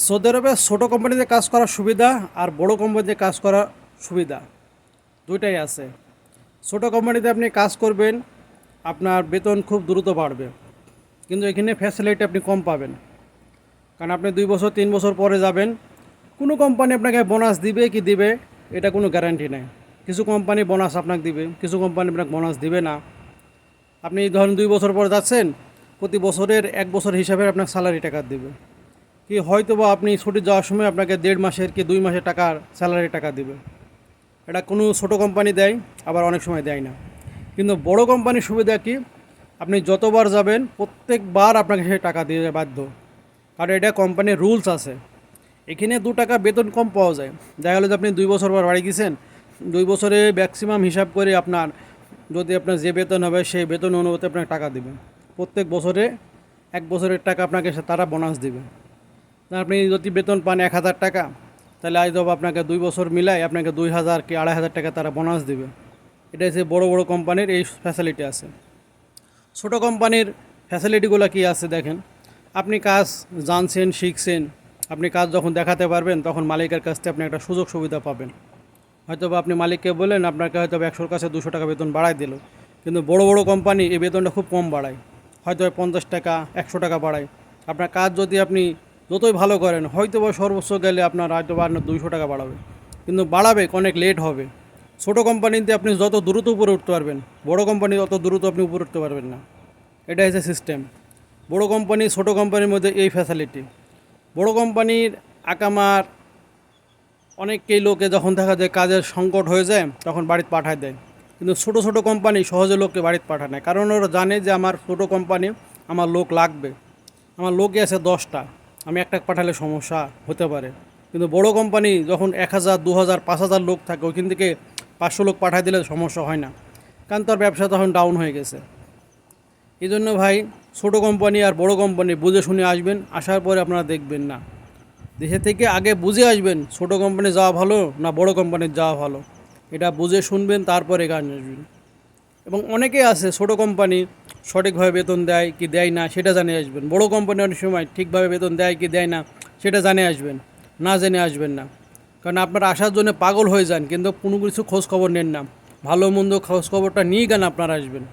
Saudi আরবে ছোটো কোম্পানিতে কাজ করার সুবিধা আর বড় কোম্পানিতে কাজ করার সুবিধা দুইটাই আছে। ছোটো কোম্পানিতে আপনি কাজ করবেন, আপনার বেতন খুব দ্রুত বাড়বে, কিন্তু এখানে ফ্যাসিলিটি আপনি কম পাবেন। কারণ আপনি 2 বছর 3 বছর পরে যাবেন, কোনো কোম্পানি আপনাকে বোনাস দিবে কি দিবে এটা কোনো গ্যারান্টি নেই। কিছু কোম্পানি বোনাস আপনাকে দিবে, কিছু কোম্পানি আপনাকে বোনাস দিবে না। আপনি ধরেন 2 বছর পর যাচ্ছেন, প্রতি বছরের 1 বছর হিসাবে আপনার স্যালারি টাকা দিবে, কি হয়তো বা আপনি ছুটি যাওয়ার সময় আপনাকে 1.5 মাসের কি 2 মাসের টাকার স্যালারি টাকা দিবে। এটা কোনো ছোটো কোম্পানি দেয়, আবার অনেক সময় দেয় না। কিন্তু বড় কোম্পানির সুবিধা কি, আপনি যতবার যাবেন প্রত্যেকবার আপনাকে সে টাকা দিয়ে বাধ্য, কারণ এটা কোম্পানির রুলস আছে। এখানে 2 টাকা বেতন কম পাওয়া যায়। দেখা গেলো যে আপনি 2 বছর পর বাড়ি গেছেন, 2 বছরে ম্যাক্সিমাম হিসাব করে আপনার যদি আপনার যে বেতন হবে সেই বেতন অনুপাতে আপনাকে টাকা দেবে। প্রত্যেক বছরে 1 বছরের টাকা আপনাকে তারা বোনাস দিবে। আপনি যদি বেতন পান 1,000 টাকা, তাহলে আজ আপনাকে 2 বছর মিলাই আপনাকে 2,000 কি 2,500 টাকা তারা বোনাস দিবে। এটা হচ্ছে বড় বড় কোম্পানির এই ফ্যাসিলিটি আছে। ছোটো কোম্পানির ফ্যাসিলিটিগুলো কি আছে দেখেন, আপনি কাজ জানছেন, শিখছেন, আপনি কাজ যখন দেখাতে পারবেন তখন মালিকের কাছ থেকে আপনি একটা সুযোগ সুবিধা পাবেন। হয়তো বা আপনি মালিককে বললেন, আপনাকে হয়তো 100-র কাছে 200 টাকা বেতন বাড়ায় দিল। কিন্তু বড় বড় কোম্পানি এই বেতনটা খুব কম বাড়ায়, হয়তো 50 টাকা 100 টাকা বাড়ায়। আপনার কাজ যদি আপনি যতই ভালো করেন, হয়তো বা সর্বোচ্চ গেলে আপনার হয়তো বা আপনার 200 টাকা বাড়াবে, কিন্তু বাড়াবে অনেক লেট হবে। ছোটো কোম্পানিতে আপনি যত দ্রুত উপরে উঠতে পারবেন, বড় কোম্পানি তত দ্রুত আপনি উপরে উঠতে পারবেন না। এটা হচ্ছে সিস্টেম। বড় কোম্পানি ছোটো কোম্পানির মধ্যে এই ফ্যাসিলিটি। বড় কোম্পানির আকামার অনেককেই লোকে যখন দেখা যায় কাজের সংকট হয়ে যায় তখন বাড়িতে পাঠায় দেয়। কিন্তু ছোটো ছোটো কোম্পানি সহজে লোককে বাড়িতে পাঠায় না, কারণ ওরা জানে যে আমার ছোটো কোম্পানি, আমার লোক লাগবে, আমার লোকই আছে 10টা, আমি একটা পাঠালে সমস্যা হতে পারে। কিন্তু বড় কোম্পানি যখন 1,000 2,000 5,000 লোক থাকে, ওইখান থেকে 500 লোক পাঠায় দিলে সমস্যা হয় না, কারণ তার ব্যবসা তখন ডাউন হয়ে গেছে। এই জন্য ভাই, ছোটো কোম্পানি আর বড় কোম্পানি বুঝে শুনে আসবেন, আসার পরে আপনারা দেখবেন না, দেশে থেকে আগে বুঝে আসবেন ছোটো কোম্পানি যাওয়া ভালো না বড় কোম্পানির যাওয়া ভালো, এটা বুঝে শুনবেন তারপরে গান আসবেন। এবং অনেকেই আছে ছোটো কোম্পানি সঠিকভাবে বেতন দেয় কি দেয় না সেটা জানে আসবেন, বড় কোম্পানি অনেক সময় ঠিকভাবে বেতন দেয় কি দেয় না সেটা জানে আসবেন, না জেনে আসবেন না। কারণ আপনারা আসার জন্য পাগল হয়ে যান, কিন্তু কোনো কিছু খোঁজ খবর নেন না, ভালো মন্দ খোঁজ খবরটা নিয়ে গান আপনারা আসবেন।